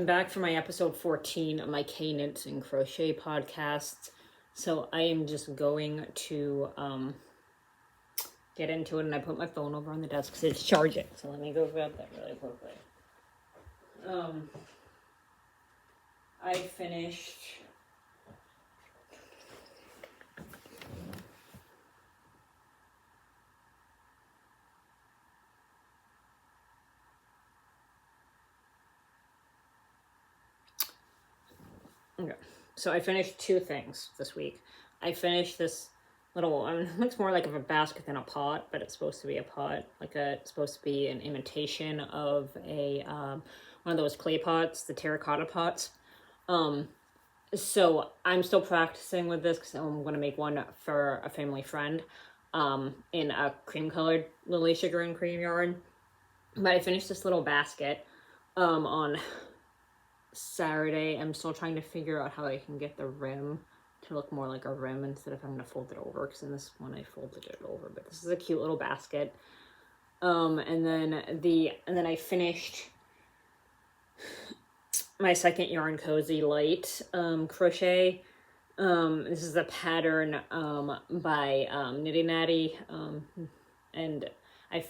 back for my episode 14 of my Knits and Crochet podcast. So I am just going to get into it, and I put my phone over on the desk because it's charging. So let me go grab that really quickly. I finished okay. So I finished two things this week. I finished this little, it looks more like of a basket than a pot, but it's supposed to be a pot. It's supposed to be an imitation of a one of those clay pots, the terracotta pots. So I'm still practicing with this because I'm going to make one for a family friend in a cream colored Lily Sugar and Cream yarn. But I finished this little basket on Saturday. I'm still trying to figure out how I can get the rim to look more like a rim instead of having to fold it over, because in this one I folded it over. But this is a cute little basket. And then I finished my second yarn cozy lite crochet. This is a pattern by Knitty Natty, and I'm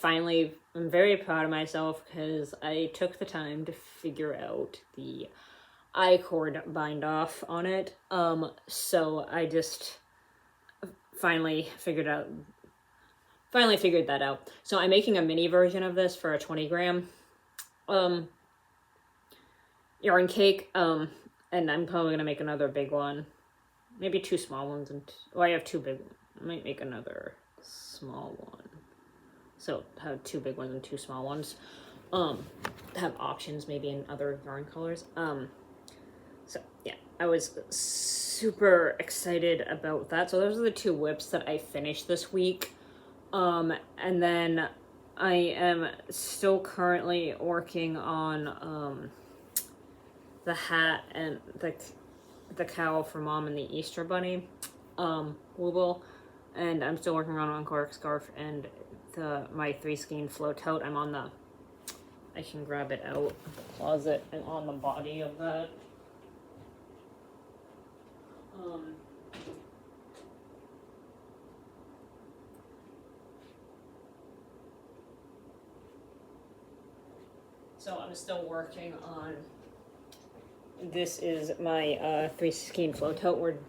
very proud of myself because I took the time to figure out the I-cord bind off on it. So I just finally figured that out. So I'm making a mini version of this for a 20 gram yarn cake, and I'm probably gonna make another big one, maybe two small ones, I have two big ones. I might make another small one, so have two big ones and two small ones. Have options maybe in other yarn colors. So yeah, I was super excited about that. So those are the two whips that I finished this week. And then I am still currently working on the hat and the cowl for Mom and the Easter Bunny Wooble, and I'm still working on cork scarf and my 3 skein flow tote. I'm on I can grab it out of the closet and on the body of that. So I'm still working on, this is my 3 skein flow tote.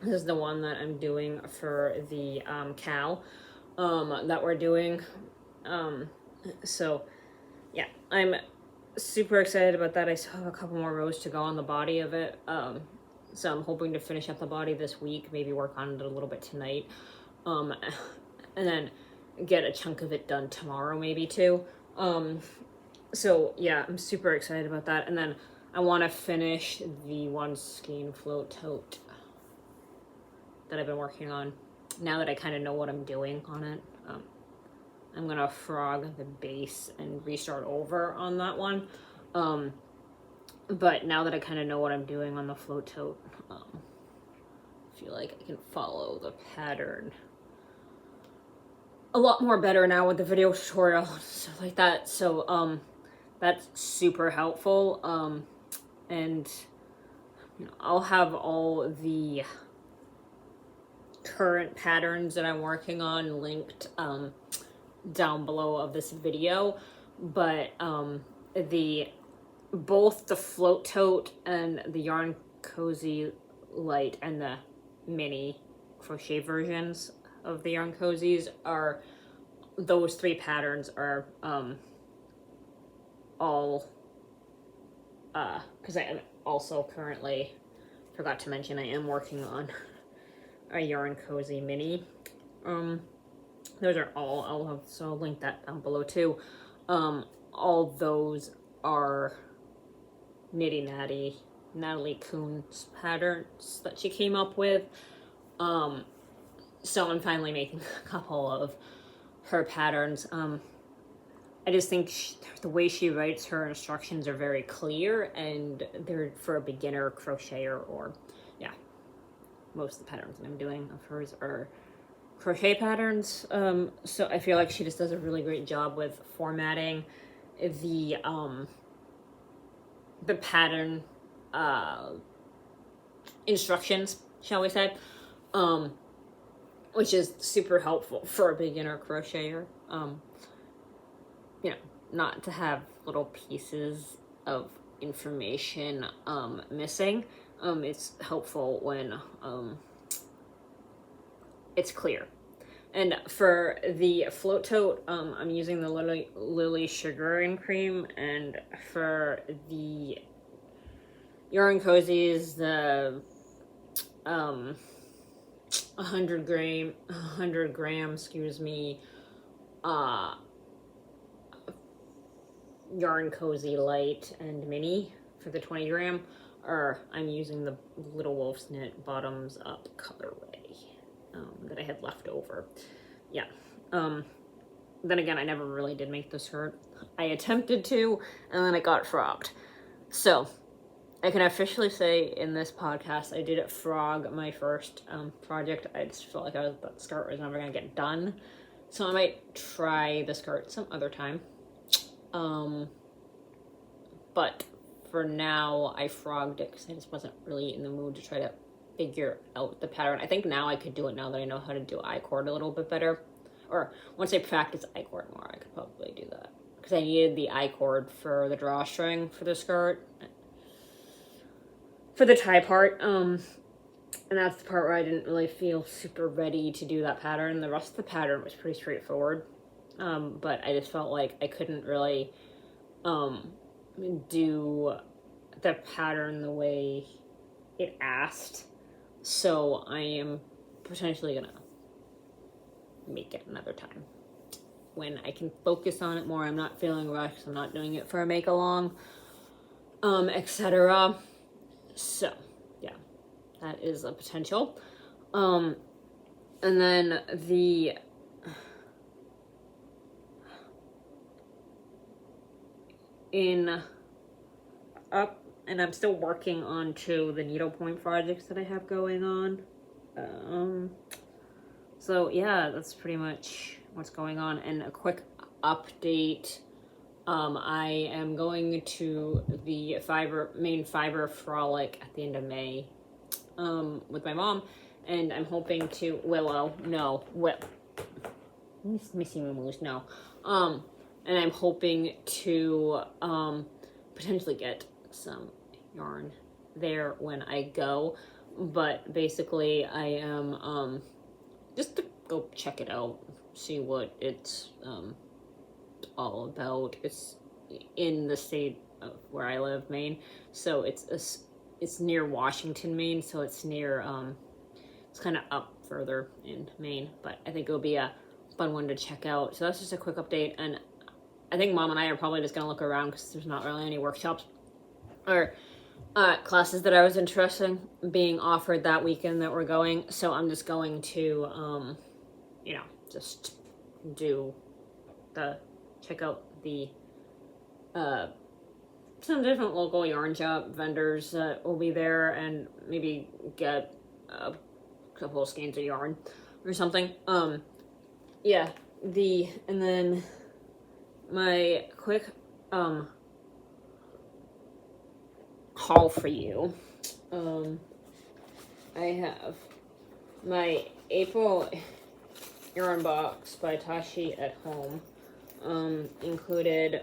This is the one that I'm doing for the cowl that we're doing. So yeah, I'm super excited about that. I still have a couple more rows to go on the body of it. So I'm hoping to finish up the body this week, maybe work on it a little bit tonight. And then get a chunk of it done tomorrow maybe too. So yeah, I'm super excited about that. And then I want to finish the 1 skein float tote that I've been working on. Now that I kind of know what I'm doing on it, I'm gonna frog the base and restart over on that one. But now that I kind of know what I'm doing on the float tote, I feel like I can follow the pattern a lot more better now with the video tutorial and stuff like that. So that's super helpful. And I'll have all the current patterns that I'm working on linked down below of this video. But both the float tote and the yarn cozy light and the mini crochet versions of the yarn cozies are, those 3 patterns are all because I am also currently, forgot to mention, I am working on a yarn cozy mini. Those are all, so I'll link that down below too. All those are Knitty Natty, Natalie Kuhn's patterns that she came up with. So I'm finally making a couple of her patterns. I just think the way she writes her instructions are very clear, and they're for a beginner crocheter, or yeah, most of the patterns that I'm doing of hers are crochet patterns. So I feel like she just does a really great job with formatting the the pattern instructions, shall we say, which is super helpful for a beginner crocheter. You know, not to have little pieces of information missing. It's helpful when it's clear. And for the float tote, I'm using the Lily sugaring cream, and for the yarn cozies, the 100 gram, excuse me, yarn cozy light and mini for the 20 gram, or I'm using the Little Wolf's Knit bottoms up colorway that I had left over. Yeah. Then again, I never really did make the skirt. I attempted to, and then it got frogged. So I can officially say in this podcast, I did frog my first project. I just felt like that skirt was never gonna get done. So I might try the skirt some other time. But for now, I frogged it because I just wasn't really in the mood to try to figure out the pattern. I think now I could do it now that I know how to do I-cord a little bit better. Or once I practice I-cord more, I could probably do that. Because I needed the I-cord for the drawstring for the skirt. For the tie part. And that's the part where I didn't really feel super ready to do that pattern. The rest of the pattern was pretty straightforward. But I just felt like I couldn't really do the pattern the way it asked. So I am potentially gonna make it another time when I can focus on it more. I'm not feeling rushed. I'm not doing it for a make along, etc. So yeah, that is a potential. And then the and I'm still working on the needlepoint projects that I have going on. So yeah, that's pretty much what's going on. And a quick update. I am going to the main fiber frolic at the end of May, with my mom, and I'm hoping to Missy Moose, no. And I'm hoping to potentially get some yarn there when I go. But basically I am just to go check it out, see what it's all about. It's in the state of where I live, Maine. So it's near Washington, Maine, so it's near it's kind of up further in Maine, but I think it'll be a fun one to check out. So that's just a quick update, and I think Mom and I are probably just gonna look around because there's not really any workshops or classes that I was interested in being offered that weekend that we're going. So I'm just going to just check out the some different local yarn shop vendors that will be there, and maybe get a couple of skeins of yarn or something. Yeah, and then my quick haul for you. I have my April yarn box by Tashi at home. Included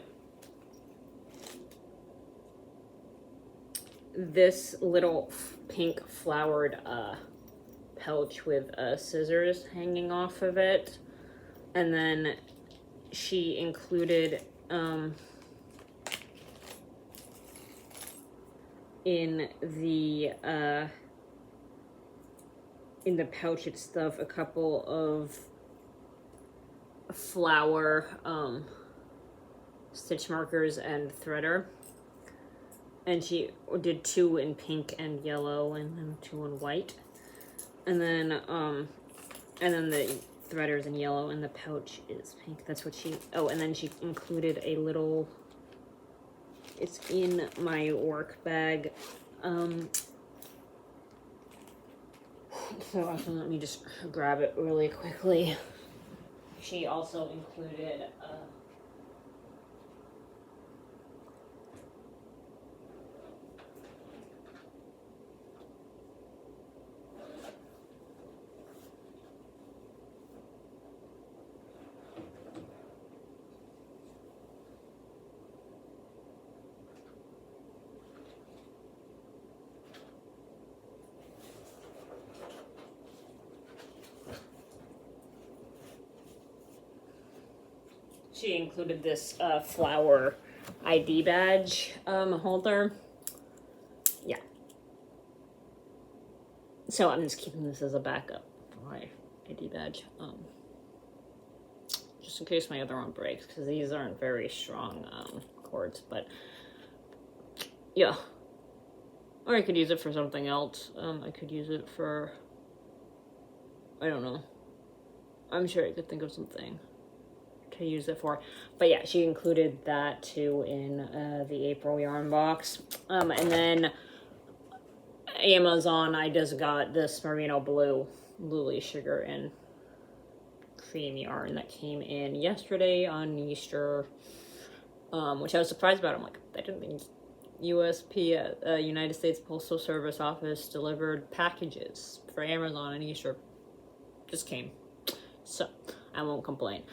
this little pink flowered pouch with scissors hanging off of it, and then she included in the pouch itself a couple of flower stitch markers and threader, and she did 2 in pink and yellow and then 2 in white, and then the threaders in yellow and the pouch is pink. That's what and then she included a little, it's in my work bag, so let me just grab it really quickly. She also included she included this flower ID badge holder. Yeah. So I'm just keeping this as a backup for my ID badge. Just in case my other one breaks, because these aren't very strong cords, but yeah. Or I could use it for something else. I could use it for, I don't know. I'm sure I could think of something to use it for. But yeah, she included that too in the April yarn box. And then Amazon, I just got this merino blue Lily Sugar and cream yarn that came in yesterday on Easter, which I was surprised about. I'm like, I didn't think USP, United States Postal Service Office, delivered packages for Amazon on Easter. Just came, so I won't complain.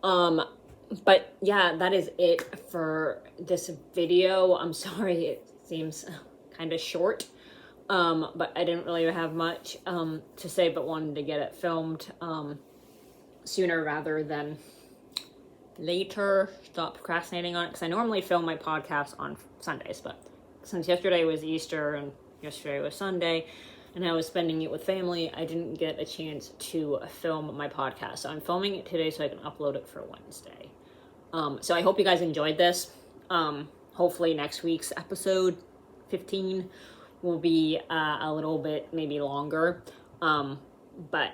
But yeah, that is it for this video. I'm sorry it seems kind of short, but I didn't really have much to say, but wanted to get it filmed sooner rather than later. Stop procrastinating on it, because I normally film my podcast on Sundays, but since yesterday was Easter and yesterday was Sunday and I was spending it with family, I didn't get a chance to film my podcast. So I'm filming it today so I can upload it for Wednesday. So I hope you guys enjoyed this. Hopefully next week's episode 15 will be a little bit maybe longer. But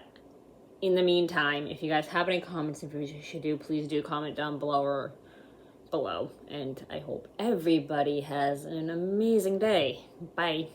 in the meantime, if you guys have any comments if you should do, please do comment down below. And I hope everybody has an amazing day. Bye.